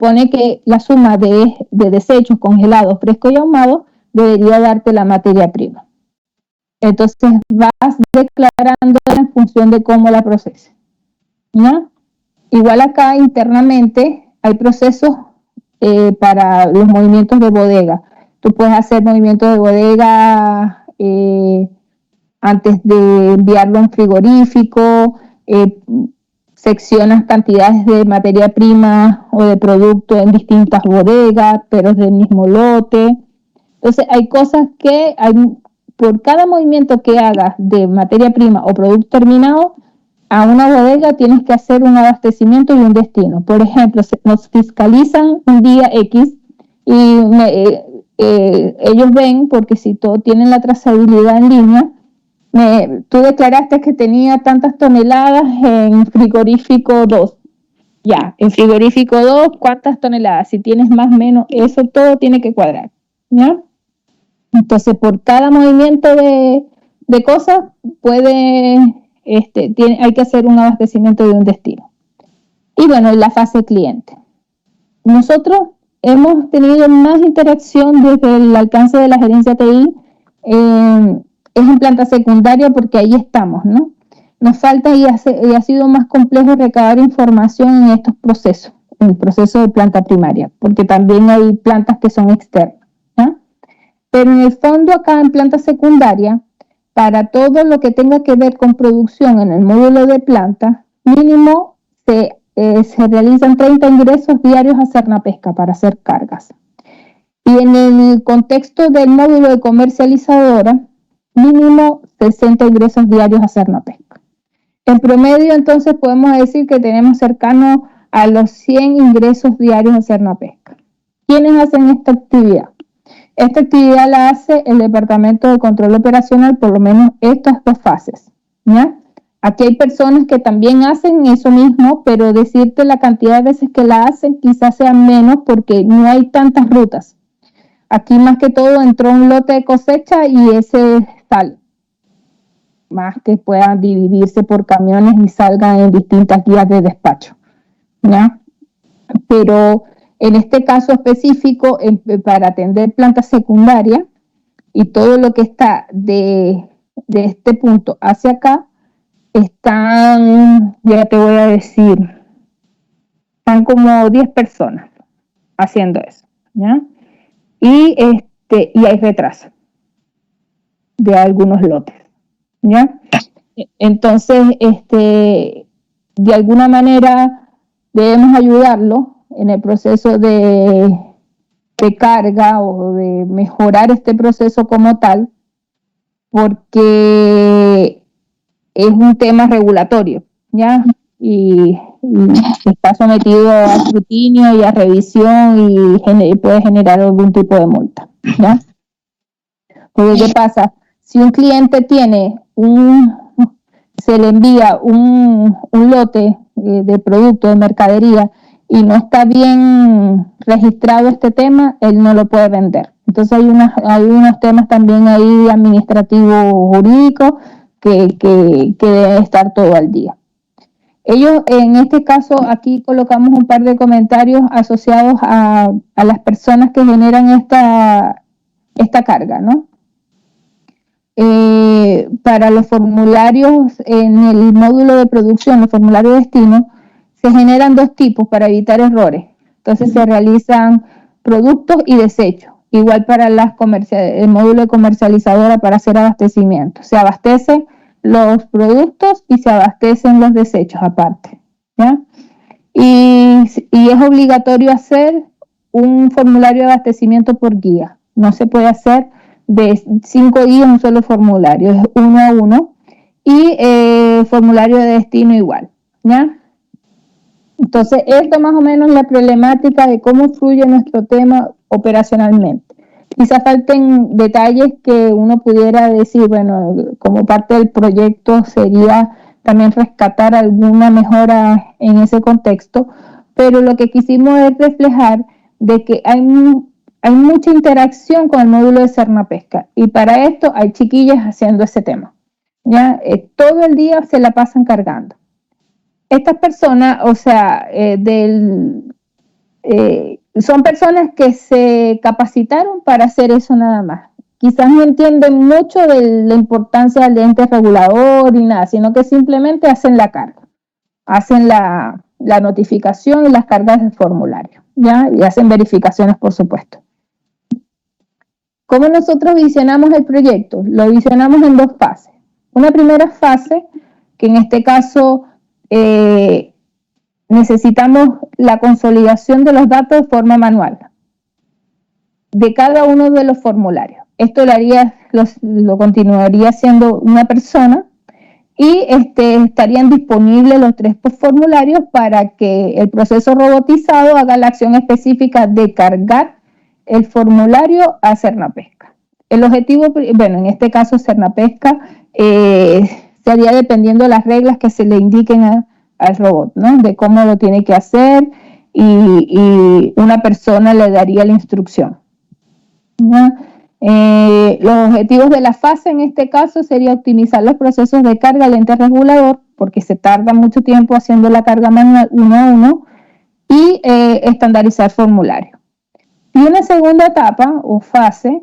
pone que la suma de desechos congelados, frescos y ahumados debería darte la materia prima. Entonces vas declarando en función de cómo la proceses, ¿no? Igual acá internamente hay procesos para los movimientos de bodega. Tú puedes hacer movimientos de bodega antes de enviarlo a un frigorífico, seccionas cantidades de materia prima o de producto en distintas bodegas, pero es del mismo lote. Entonces hay cosas que por cada movimiento que hagas de materia prima o producto terminado, a una bodega tienes que hacer un abastecimiento y un destino. Por ejemplo, nos fiscalizan un día X y ellos ven, porque si todos tienen la trazabilidad en línea, tú declaraste que tenía tantas toneladas en frigorífico 2. Ya, en frigorífico 2, ¿cuántas toneladas? Si tienes más o menos, eso todo tiene que cuadrar, ¿ya? Entonces, por cada movimiento de cosas, hay que hacer un abastecimiento de un destino. Y bueno, la fase cliente. Nosotros hemos tenido más interacción desde el alcance de la gerencia TI, es en planta secundaria porque ahí estamos, ¿no? Nos falta y ha sido más complejo recabar información en estos procesos, en el proceso de planta primaria, porque también hay plantas que son externas, ¿no? Pero en el fondo acá en planta secundaria, para todo lo que tenga que ver con producción en el módulo de planta, mínimo se realizan 30 ingresos diarios a Cernapesca para hacer cargas. Y en el contexto del módulo de comercializadora, mínimo 60 ingresos diarios a Cernapesca. En promedio, entonces, podemos decir que tenemos cercano a los 100 ingresos diarios a Cernapesca. ¿Quiénes hacen esta actividad? Esta actividad la hace el Departamento de Control Operacional, por lo menos estas dos fases, ¿ya? Aquí hay personas que también hacen eso mismo, pero decirte la cantidad de veces que la hacen quizás sea menos porque no hay tantas rutas. Aquí más que todo entró un lote de cosecha y ese sale, más que puedan dividirse por camiones y salgan en distintas guías de despacho, ¿ya? Pero en este caso específico, para atender planta secundaria y todo lo que está de este punto hacia acá, ya te voy a decir, están como 10 personas haciendo eso, ¿ya? Y hay retraso de algunos lotes, ¿ya? Entonces, de alguna manera debemos ayudarlo en el proceso de carga o de mejorar este proceso como tal, porque es un tema regulatorio, ¿ya? Y está sometido a escrutinio y a revisión y puede generar algún tipo de multa, ¿ya? Porque ¿qué pasa? Si un cliente se le envía un lote de producto, de mercadería, y no está bien registrado este tema, él no lo puede vender. Entonces hay unos temas también ahí administrativos, jurídicos, que debe estar todo al día. Ellos, en este caso, aquí colocamos un par de comentarios asociados a las personas que generan esta carga, ¿no? Para los formularios en el módulo de producción, el formulario de destino, se generan dos tipos para evitar errores. Entonces se realizan productos y desechos. Igual para el módulo de comercializadora para hacer abastecimiento. Se abastecen los productos y se abastecen los desechos aparte, ¿ya? Y es obligatorio hacer un formulario de abastecimiento por guía. No se puede hacer de 5 guías un solo formulario, es 1 a 1. Y formulario de destino igual, ¿ya? Entonces, esto más o menos es la problemática de cómo fluye nuestro tema operacionalmente. Quizás falten detalles que uno pudiera decir, bueno, como parte del proyecto sería también rescatar alguna mejora en ese contexto, pero lo que quisimos es reflejar de que hay mucha interacción con el módulo de Cernapesca y para esto hay chiquillas haciendo ese tema, ¿ya? Todo el día se la pasan cargando. Estas personas, o sea, son personas que se capacitaron para hacer eso nada más. Quizás no entienden mucho de la importancia del ente regulador y nada, sino que simplemente hacen la carga, hacen la notificación y las cargas del formulario, ¿ya? Y hacen verificaciones, por supuesto. ¿Cómo nosotros visionamos el proyecto? Lo visionamos en dos fases. Una primera fase, que en este caso necesitamos la consolidación de los datos de forma manual de cada uno de los formularios. Esto lo continuaría haciendo una persona y estarían disponibles los 3 formularios para que el proceso robotizado haga la acción específica de cargar el formulario a Cernapesca. El objetivo, bueno, en este caso Cernapesca sería dependiendo de las reglas que se le indiquen al robot, ¿no? De cómo lo tiene que hacer y una persona le daría la instrucción, ¿no? Los objetivos de la fase en este caso sería optimizar los procesos de carga al ente regulador, porque se tarda mucho tiempo haciendo la carga manual uno a uno, y estandarizar formularios. Y una segunda etapa o fase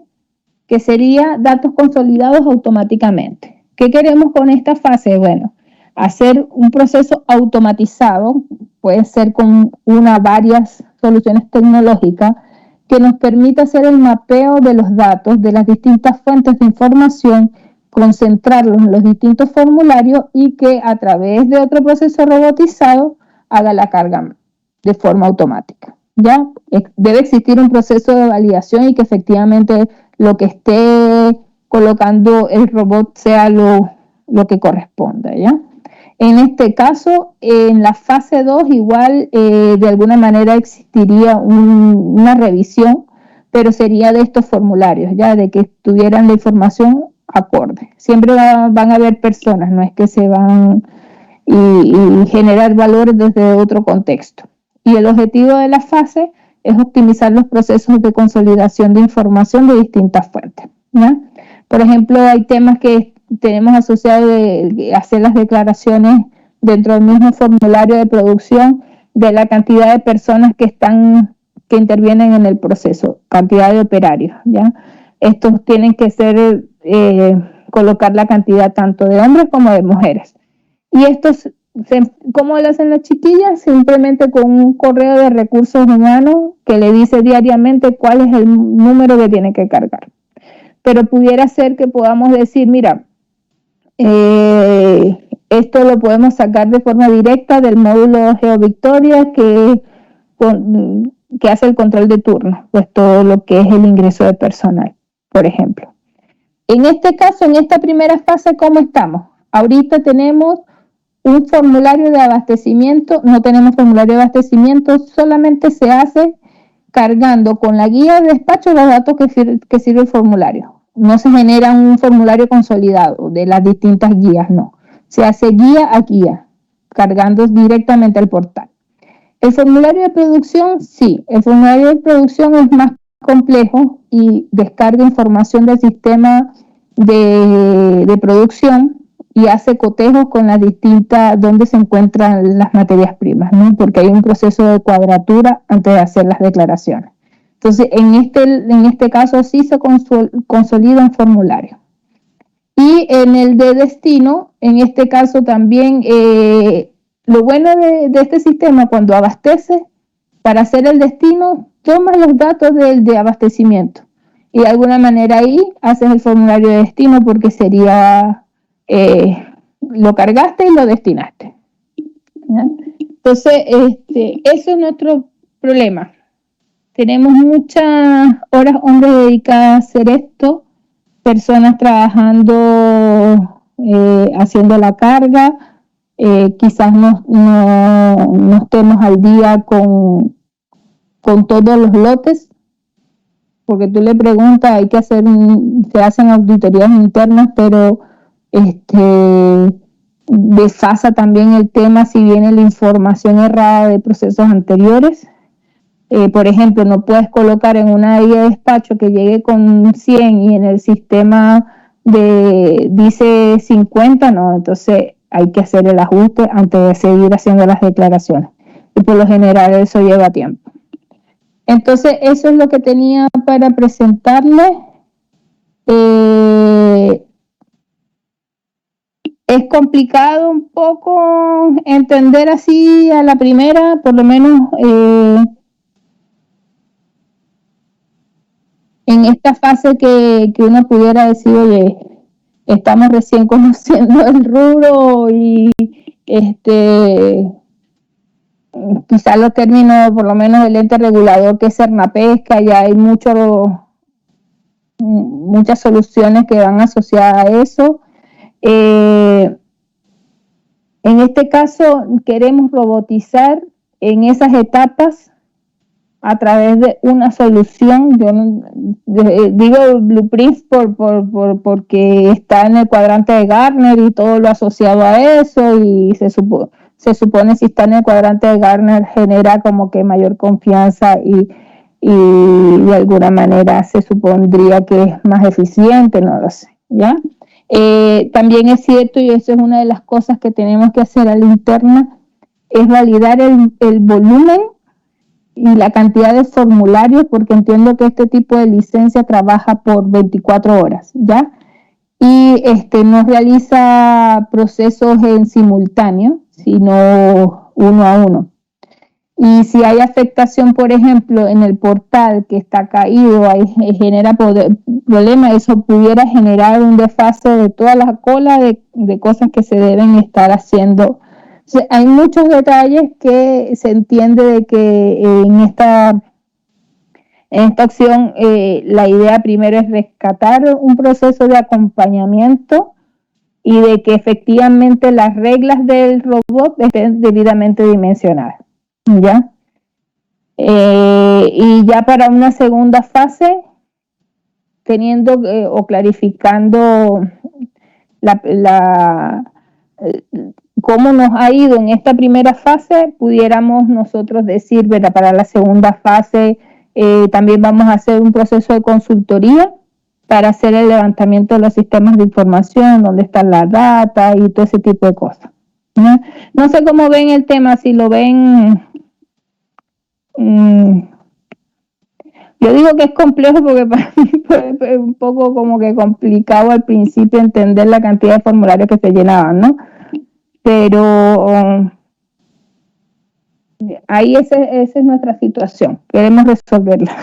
que sería datos consolidados automáticamente. ¿Qué queremos con esta fase? Bueno, hacer un proceso automatizado, puede ser con varias soluciones tecnológicas, que nos permita hacer el mapeo de los datos de las distintas fuentes de información, concentrarlos en los distintos formularios y que a través de otro proceso robotizado haga la carga de forma automática. Ya debe existir un proceso de validación y que efectivamente lo que esté colocando el robot sea lo que corresponda, ¿ya? En este caso, en la fase 2 igual de alguna manera existiría una revisión, pero sería de estos formularios, ya de que tuvieran la información acorde. Siempre van a haber personas, no es que se van y generar valores desde otro contexto. Y el objetivo de la fase es optimizar los procesos de consolidación de información de distintas fuentes, ¿ya? Por ejemplo, hay temas que tenemos asociado de hacer las declaraciones dentro del mismo formulario de producción de la cantidad de personas que intervienen en el proceso, cantidad de operarios, ¿ya? Estos tienen que ser, colocar la cantidad tanto de hombres como de mujeres. Y estos, ¿cómo lo hacen las chiquillas? Simplemente con un correo de recursos humanos que le dice diariamente cuál es el número que tiene que cargar. Pero pudiera ser que podamos decir, mira, esto lo podemos sacar de forma directa del módulo GeoVictoria que hace el control de turno, pues todo lo que es el ingreso de personal, por ejemplo. En este caso, en esta primera fase, ¿cómo estamos? Ahorita tenemos un formulario de abastecimiento, no tenemos formulario de abastecimiento, solamente se hace cargando con la guía de despacho los datos que sirve el formulario. No se genera un formulario consolidado de las distintas guías, no. Se hace guía a guía, cargando directamente al portal. El formulario de producción, sí. El formulario de producción es más complejo y descarga información del sistema de producción y hace cotejos con las distintas, donde se encuentran las materias primas, ¿no? Porque hay un proceso de cuadratura antes de hacer las declaraciones. Entonces, en este caso sí se consolida un formulario. Y en el de destino, en este caso también, lo bueno de este sistema, cuando abastece, para hacer el destino, toma los datos de abastecimiento. Y de alguna manera ahí haces el formulario de destino porque sería, lo cargaste y lo destinaste, ¿ya? Entonces, eso es nuestro problema. Tenemos muchas horas hombres dedicadas a hacer esto, personas trabajando, haciendo la carga, quizás no estemos al día con todos los lotes, porque tú le preguntas, se hacen auditorías internas, pero desfasa también el tema si viene la información errada de procesos anteriores. Por ejemplo, no puedes colocar en una guía de despacho que llegue con 100 y en el sistema dice 50, no, entonces hay que hacer el ajuste antes de seguir haciendo las declaraciones. Y por lo general eso lleva tiempo. Entonces, eso es lo que tenía para presentarles. Eh, es complicado un poco entender así a la primera, por lo menos en esta fase que uno pudiera decir, oye, estamos recién conociendo el rubro y este quizás los términos, por lo menos el ente regulador que es Cernapesca, ya hay muchas soluciones que van asociadas a eso. En este caso queremos robotizar en esas etapas a través de una solución. Yo no, digo blueprints porque está en el cuadrante de Gartner y todo lo asociado a eso, y se supone si está en el cuadrante de Gartner genera como que mayor confianza y de alguna manera se supondría que es más eficiente, no lo sé, ¿ya? También es cierto, y eso es una de las cosas que tenemos que hacer a la interna, es validar el volumen y la cantidad de formularios, porque entiendo que este tipo de licencia trabaja por 24 horas, ¿ya? Y no realiza procesos en simultáneo, sino uno a uno. Y si hay afectación, por ejemplo, en el portal que está caído, ahí genera problema, eso pudiera generar un desfase de toda la cola de cosas que se deben estar haciendo. O sea, hay muchos detalles que se entiende de que en esta opción la idea primero es rescatar un proceso de acompañamiento y de que efectivamente las reglas del robot estén debidamente dimensionadas, ¿ya? Y ya para una segunda fase, teniendo o clarificando la cómo nos ha ido en esta primera fase, pudiéramos nosotros decir, ¿verdad? Para la segunda fase también vamos a hacer un proceso de consultoría para hacer el levantamiento de los sistemas de información, dónde está la data y todo ese tipo de cosas, ¿no? No sé cómo ven el tema, si lo ven. mmm, Yo digo que es complejo porque para mí fue un poco como que complicado al principio entender la cantidad de formularios que se llenaban, ¿no? Pero ahí esa es nuestra situación, queremos resolverla.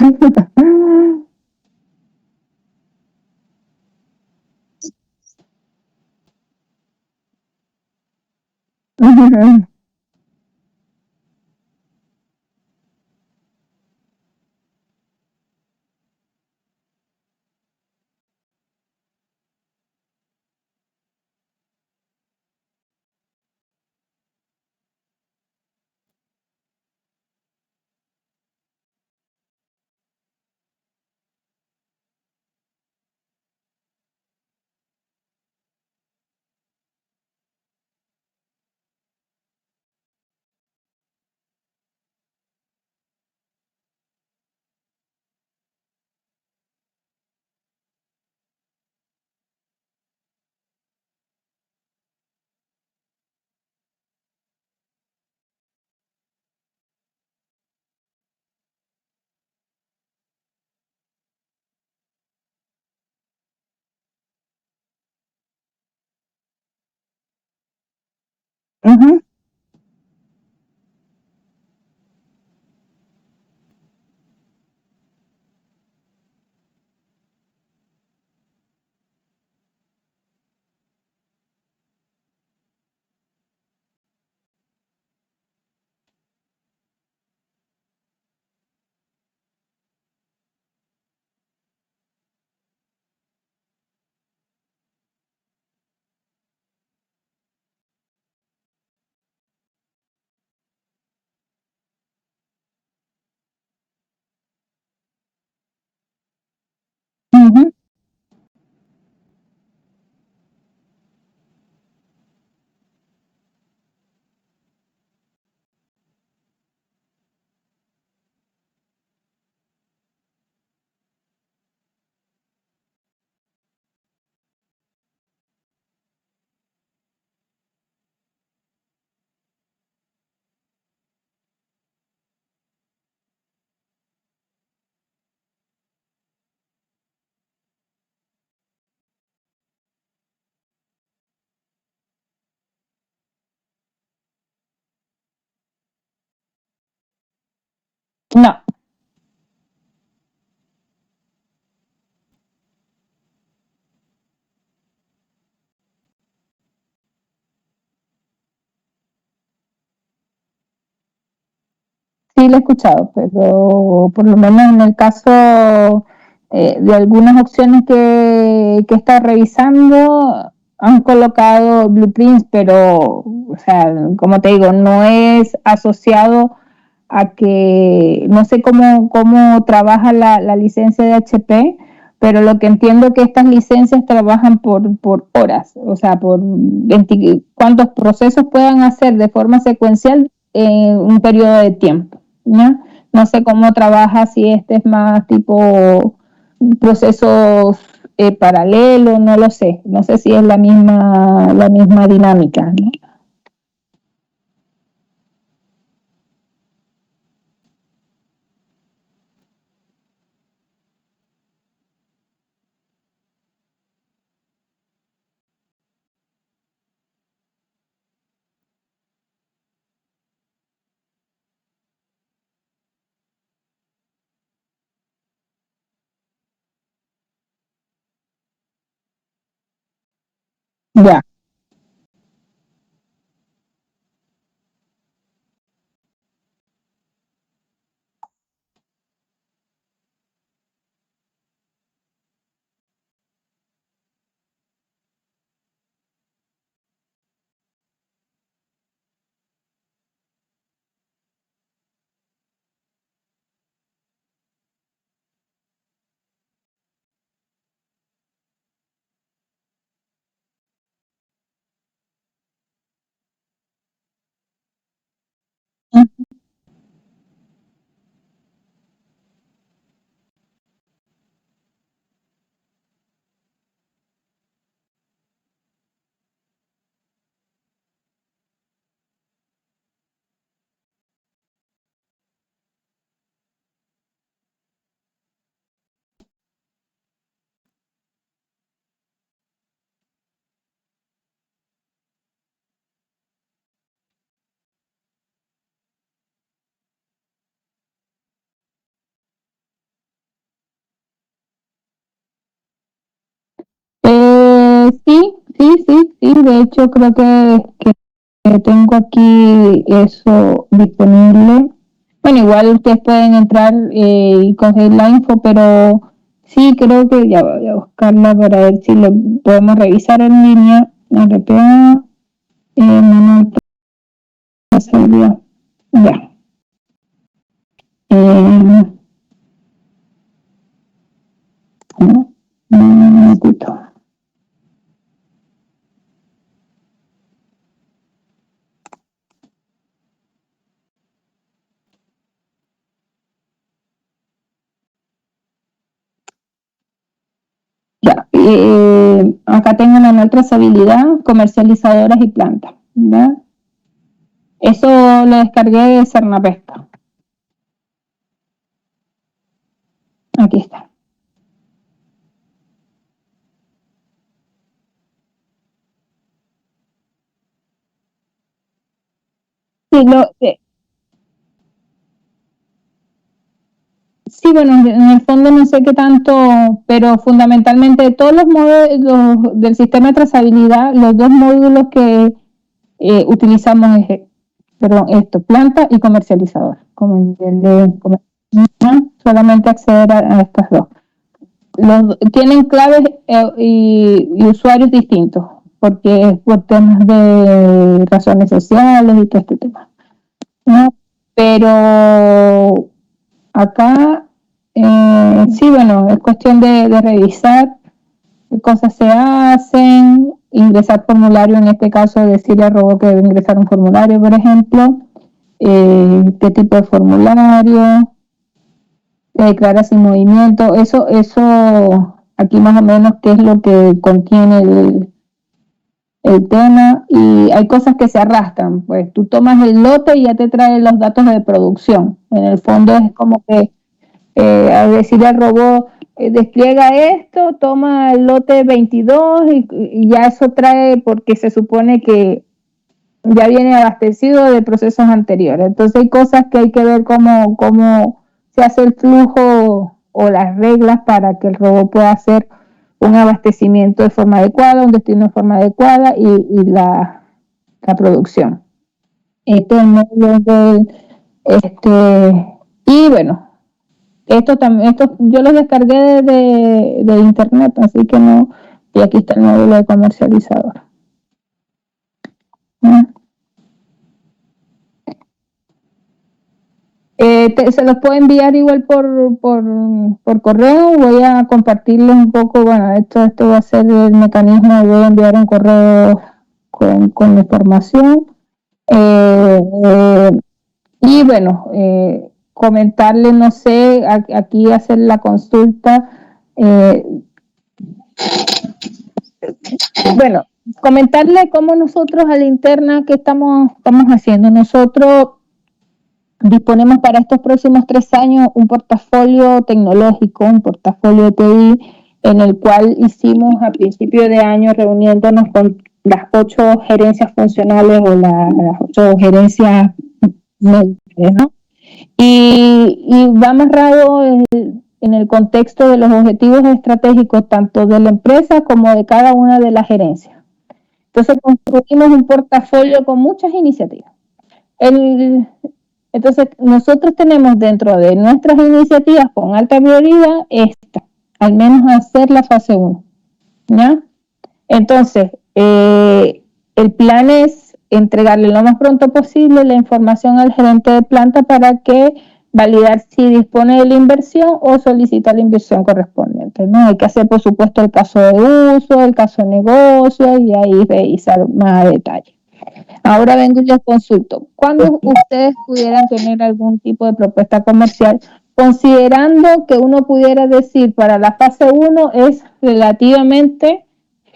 Ujú. No. Sí, lo he escuchado, pero por lo menos en el caso de algunas opciones que he estado revisando, han colocado blueprints, pero, o sea, como te digo, no es asociado a que, no sé cómo trabaja la licencia de HP, pero lo que entiendo que estas licencias trabajan por horas, o sea, por 20, cuántos procesos puedan hacer de forma secuencial en un periodo de tiempo, ¿no? No sé cómo trabaja, si este es más tipo procesos paralelos, no lo sé, no sé si es la misma dinámica, ¿no? Ya. Sí, de hecho creo que tengo aquí eso disponible. Bueno, igual ustedes pueden entrar y conseguir la info, pero sí creo que ya voy a buscarla para ver si lo podemos revisar en línea. RPA, manual de seguridad. Ya. Eh, un minutito. Ya, acá tengo manual trazabilidad, comercializadoras y plantas. ¿Ya? Eso lo descargué de Cernapesca. Aquí está. Sí, sí, bueno, en el fondo no sé qué tanto, pero fundamentalmente todos los módulos del sistema de trazabilidad, los dos módulos que utilizamos es, perdón, esto, planta y comercializador. Como solamente acceder a estas dos. Tienen claves y usuarios distintos, porque es por temas de razones sociales y todo este tema, ¿no? Pero acá, sí, bueno, es cuestión de revisar qué cosas se hacen, ingresar formulario, en este caso decirle al robot que debe ingresar un formulario, por ejemplo, qué tipo de formulario, declara sin movimiento, eso, aquí más o menos qué es lo que contiene el tema, y hay cosas que se arrastran, pues tú tomas el lote y ya te trae los datos de producción, en el fondo es como que a decirle al robot, despliega esto, toma el lote 22 y ya eso trae, porque se supone que ya viene abastecido de procesos anteriores. Entonces hay cosas que hay que ver se hace el flujo o las reglas para que el robot pueda hacer un abastecimiento de forma adecuada, un destino de forma adecuada y la producción. Este es el módulo y bueno, esto yo lo descargué de internet, así que no, y aquí está el módulo de comercializador. Se los puedo enviar igual por correo. Voy a compartirles un poco. Bueno, esto va a ser el mecanismo. Voy a enviar un correo con la información. Y bueno, comentarles, no sé, aquí hacer la consulta. Bueno, comentarle cómo nosotros a la interna que estamos haciendo. Nosotros disponemos para estos próximos 3 años un portafolio tecnológico, un portafolio de TI, en el cual hicimos a principio de año reuniéndonos con las 8 gerencias funcionales o las 8 gerencias médicas, ¿no? Y va amarrado en el contexto de los objetivos estratégicos tanto de la empresa como de cada una de las gerencias. Entonces construimos un portafolio con muchas iniciativas. Entonces, nosotros tenemos dentro de nuestras iniciativas con alta prioridad al menos hacer la fase 1, ¿ya? Entonces, el plan es entregarle lo más pronto posible la información al gerente de planta para que validar si dispone de la inversión o solicitar la inversión correspondiente, ¿no? Hay que hacer, por supuesto, el caso de uso, el caso de negocio y ahí revisar más a detalle. Ahora vengo y les consulto. ¿Cuándo ustedes pudieran tener algún tipo de propuesta comercial? Considerando que uno pudiera decir para la fase 1 es relativamente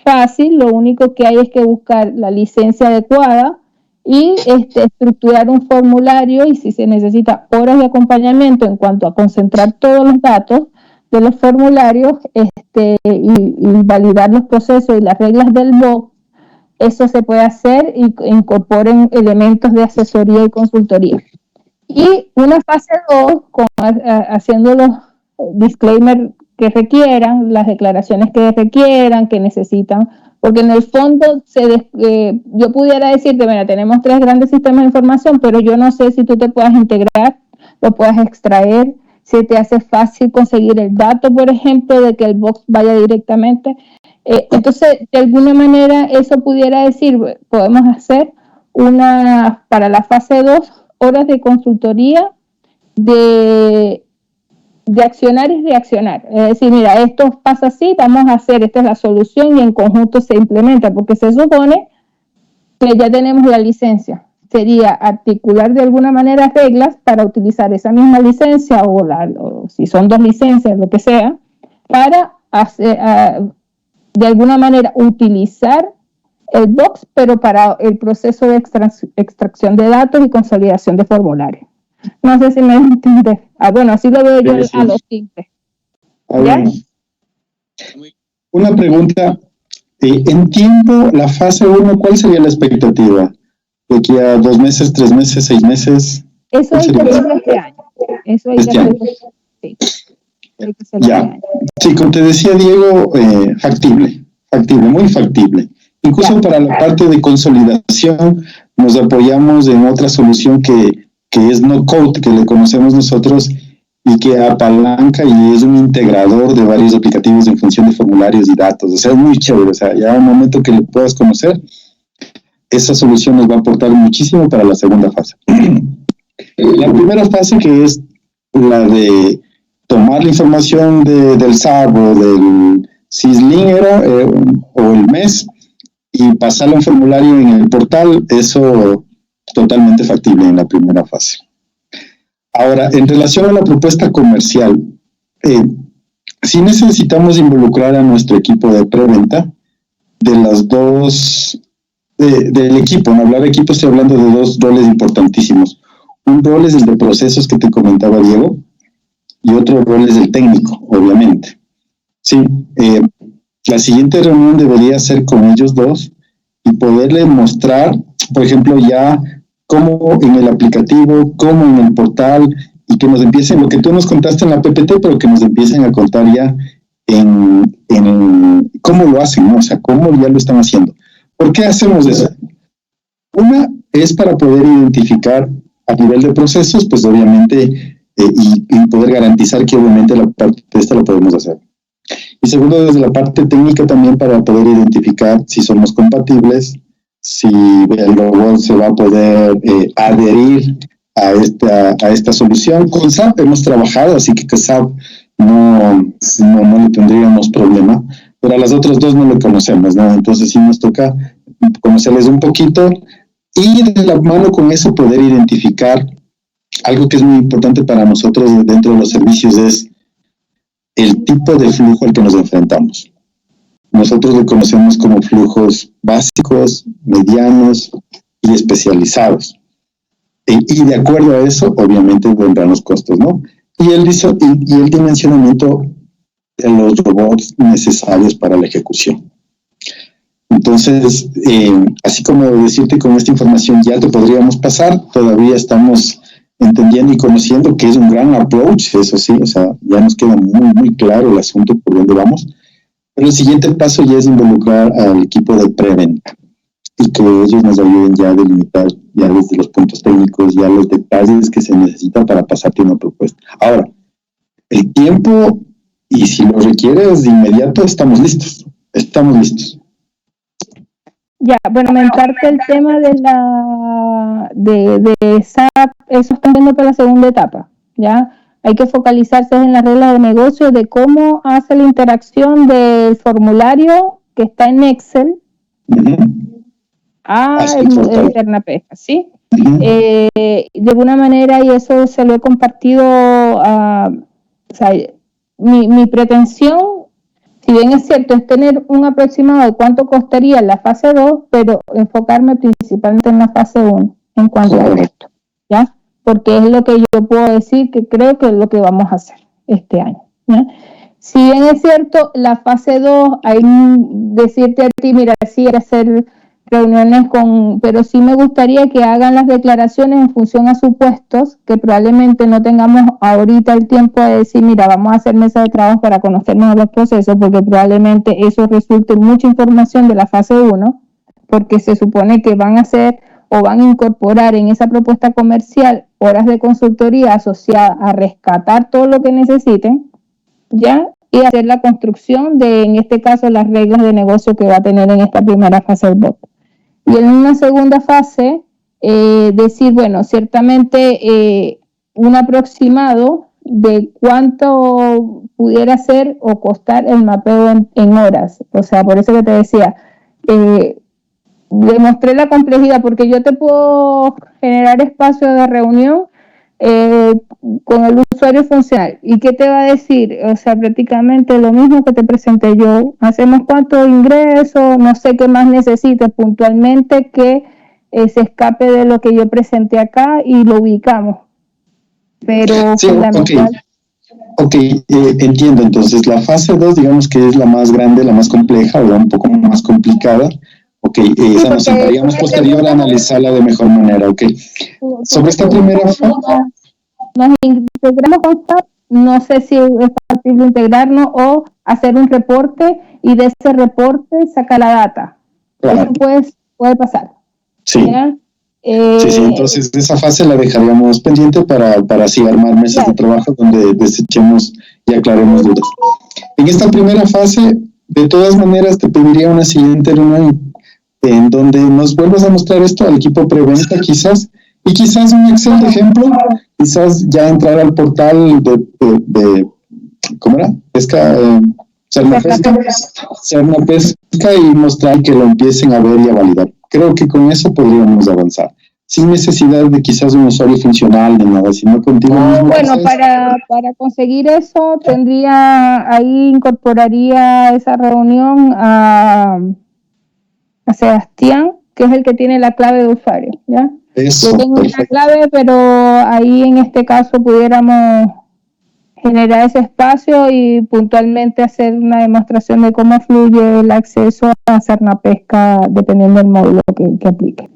fácil, lo único que hay es que buscar la licencia adecuada y estructurar un formulario y si se necesita horas de acompañamiento en cuanto a concentrar todos los datos de los formularios y validar los procesos y las reglas del BOC. Eso se puede hacer y incorporen elementos de asesoría y consultoría. Y una fase 2, haciendo los disclaimers que requieran, las declaraciones que requieran, que necesitan, porque en el fondo yo pudiera decirte, mira, tenemos 3 grandes sistemas de información, pero yo no sé si tú te puedas integrar, lo puedas extraer, si te hace fácil conseguir el dato, por ejemplo, de que el box vaya directamente. Entonces, de alguna manera, eso pudiera decir, podemos hacer para la fase 2, horas de consultoría de accionar y reaccionar. Es decir, mira, esto pasa así, vamos a hacer, esta es la solución y en conjunto se implementa, porque se supone que ya tenemos la licencia. Sería articular de alguna manera reglas para utilizar esa misma licencia o si son 2 licencias, lo que sea, para hacer, de alguna manera utilizar el box, pero para el proceso de extracción de datos y consolidación de formularios. No sé si me entiendes. Bueno, así lo veo yo a los simples. ¿Ya? Una pregunta. En tiempo, la fase 1, ¿cuál sería la expectativa? ¿De aquí a 2 meses, 3 meses, 6 meses? Eso hay que hacerlo este año. Eso hay que hacerlo. Sí. Ya. Sí, como te decía Diego, factible, muy factible. Incluso para la parte de consolidación nos apoyamos en otra solución que es no code, que le conocemos nosotros y que apalanca y es un integrador de varios aplicativos en función de formularios y datos. O sea, es muy chévere. O sea, ya un momento que le puedas conocer, esa solución nos va a aportar muchísimo para la segunda fase. La primera fase, que es la de tomar la información del SAP o del Sysling o el MES y pasarlo a un formulario en el portal, eso totalmente factible en la primera fase. Ahora, en relación a la propuesta comercial, sí necesitamos involucrar a nuestro equipo de preventa de las dos, del equipo. En hablar de equipo estoy hablando de 2 roles importantísimos. Un rol es el de procesos que te comentaba Diego y otro rol es el técnico, obviamente. Sí, la siguiente reunión debería ser con ellos 2 y poderles mostrar, por ejemplo, ya cómo en el aplicativo, cómo en el portal y que nos empiecen, lo que tú nos contaste en la PPT, pero que nos empiecen a contar ya en cómo lo hacen, ¿no? O sea, cómo ya lo están haciendo. ¿Por qué hacemos eso? Una es para poder identificar a nivel de procesos, pues obviamente, y poder garantizar que obviamente la parte de esta lo podemos hacer. Y segundo, desde la parte técnica también para poder identificar si somos compatibles, si el robot se va a poder adherir a esta solución. Con SAP hemos trabajado, así que SAP no le tendríamos problema, pero a las otras dos no lo conocemos, ¿no? Entonces sí nos toca conocerles un poquito y de la mano con eso poder identificar algo que es muy importante para nosotros dentro de los servicios, es el tipo de flujo al que nos enfrentamos. Nosotros lo conocemos como flujos básicos, medianos y especializados. Y de acuerdo a eso, obviamente, vendrán los costos, ¿no? Y el dimensionamiento de los robots necesarios para la ejecución. Entonces, así como decirte con esta información ya te podríamos pasar, todavía estamos entendiendo y conociendo que es un gran approach, eso sí, o sea, ya nos queda muy, muy claro el asunto por dónde vamos. Pero el siguiente paso ya es involucrar al equipo de preventa y que ellos nos ayuden ya a delimitar ya desde los puntos técnicos, ya los detalles que se necesitan para pasarte una propuesta. Ahora, el tiempo, y si lo requieres de inmediato, estamos listos. Ya, bueno, comentarte el tema de SAP, eso está viendo para la segunda etapa, ¿ya? Hay que focalizarse en las reglas de negocio de cómo hace la interacción del formulario que está en Excel a el Cernapesca, ¿sí? De alguna manera, y eso se lo he compartido, o sea, mi pretensión, si bien es cierto, es tener un aproximado de cuánto costaría la fase 2, pero enfocarme principalmente en la fase 1 en cuanto a esto, ¿ya? Porque es lo que yo puedo decir que creo que es lo que vamos a hacer este año, ¿ya? Si bien es cierto, la fase 2, hay decirte a ti, mira, sí, hacer reuniones pero sí me gustaría que hagan las declaraciones en función a supuestos, que probablemente no tengamos ahorita el tiempo de decir, mira, vamos a hacer mesa de trabajo para conocernos los procesos, porque probablemente eso resulte en mucha información de la fase 1, porque se supone que van a hacer o van a incorporar en esa propuesta comercial horas de consultoría asociadas a rescatar todo lo que necesiten, ¿ya? Y hacer la construcción de, en este caso, las reglas de negocio que va a tener en esta primera fase del bot. Y en una segunda fase, decir, bueno, ciertamente un aproximado de cuánto pudiera ser o costar el mapeo en horas. O sea, por eso que te decía, demostré la complejidad, porque yo te puedo generar espacio de reunión con el usuario funcional. ¿Y qué te va a decir? O sea, prácticamente lo mismo que te presenté yo. Hacemos cuánto ingreso, no sé qué más necesites puntualmente que se escape de lo que yo presenté acá y lo ubicamos. Pero sí, entiendo. Entonces, la fase 2, digamos que es la más grande, la más compleja o un poco más complicada. Esa nos sentaríamos posterior a analizarla de mejor manera. Sobre esta primera fase, nos integramos con SAP, no sé si es posible integrarnos o hacer un reporte y de ese reporte sacar la data. Claro. Eso puede pasar. Sí. Sí, entonces esa fase la dejaríamos pendiente para así armar mesas de trabajo donde desechemos y aclaremos dudas. En esta primera fase, de todas maneras, te pediría una siguiente reunión en donde nos vuelvas a mostrar esto al equipo preventa quizás, y quizás un Excel de ejemplo, quizás ya entrar al portal de ¿cómo era? Cernapesca y mostrar que lo empiecen a ver y a validar. Creo que con eso podríamos avanzar, sin necesidad de quizás un usuario funcional ni nada, sino contigo mismo. Bueno, para conseguir eso incorporaría esa reunión a Sebastián, que es el que tiene la clave de usuario, ¿ya? Yo tengo una clave, pero ahí en este caso pudiéramos generar ese espacio y puntualmente hacer una demostración de cómo fluye el acceso a Cernapesca dependiendo del módulo que aplique.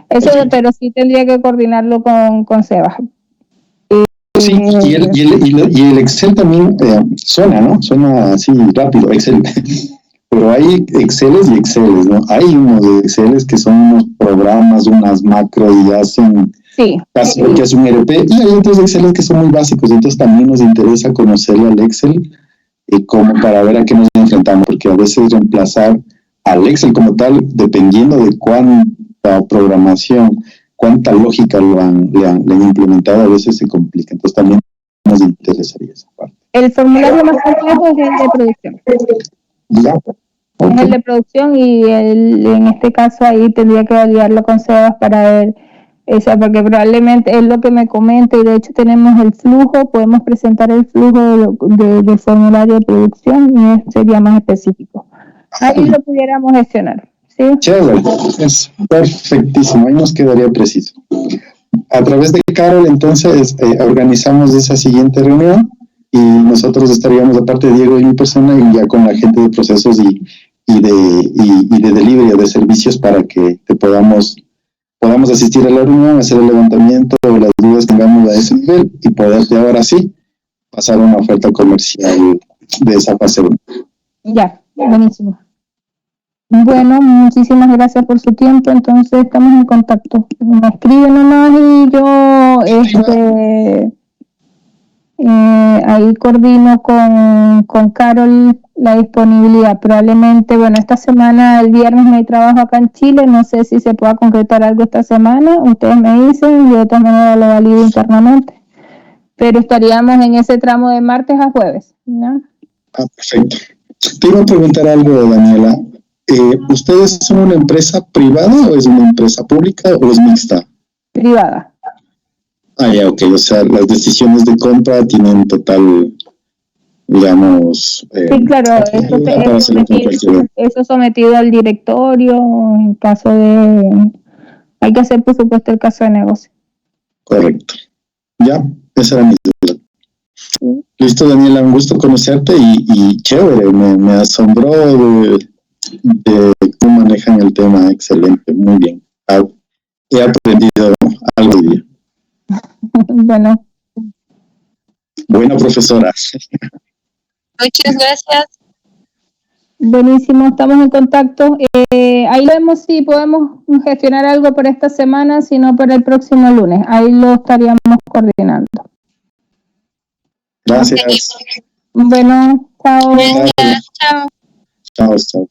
Eso, pero sí tendría que coordinarlo con Sebas. Sí, y el Excel también suena, ¿no? Suena así rápido, Excel. Pero hay Exceles y Exceles, ¿no? Hay unos de Exceles que son unos programas, unas macros y hacen casi que es un ERP, y hay otros Exceles que son muy básicos, entonces también nos interesa conocerle al Excel como para ver a qué nos enfrentamos, porque a veces reemplazar al Excel como tal, dependiendo de cuánta programación, cuánta lógica le han implementado, a veces se complica, entonces también nos interesaría esa parte. El formulario más complejo es el de producción. Ya. Okay. Es el de producción y en este caso ahí tendría que validarlo con Sebas para ver eso, porque probablemente es lo que me comenta y de hecho tenemos el flujo, podemos presentar el flujo del formulario de producción y sería más específico. Ahí lo pudiéramos gestionar, ¿sí? Chévere, es perfectísimo, ahí nos quedaría preciso. A través de Carol entonces organizamos esa siguiente reunión y nosotros estaríamos, aparte de Diego y mi persona, y ya con la gente de procesos y de delivery de servicios para que podamos asistir a la reunión, hacer el levantamiento de las dudas que tengamos a ese nivel y poder de ahora sí pasar a una oferta comercial de esa fase 1. Ya, buenísimo. Bueno, muchísimas gracias por su tiempo, entonces estamos en contacto. Me escribe nomás y yo ahí coordino con Carol la disponibilidad. Probablemente, bueno, esta semana, el viernes no hay trabajo acá en Chile, no sé si se pueda concretar algo esta semana, ustedes me dicen, yo de todas maneras lo valido internamente, pero estaríamos en ese tramo de martes a jueves, ¿no? Perfecto. Te iba a preguntar algo, Daniela. ¿Ustedes son una empresa privada o es una empresa pública o es mixta? Privada. Ya, ok. O sea, las decisiones de compra tienen total, digamos... sí, claro, eso sometido al directorio en caso de... Hay que hacer, por supuesto, el caso de negocio. Correcto. Ya, esa era mi duda. Sí. Listo, Daniela, un gusto conocerte y chévere, me asombró de cómo manejan el tema. Excelente, muy bien. He aprendido algo hoy día. Bueno. Buena profesora. Muchas gracias. Buenísimo, estamos en contacto. Ahí vemos si podemos gestionar algo por esta semana, si no para el próximo lunes. Ahí lo estaríamos coordinando. Gracias. Bueno, chao. Chao. Chao.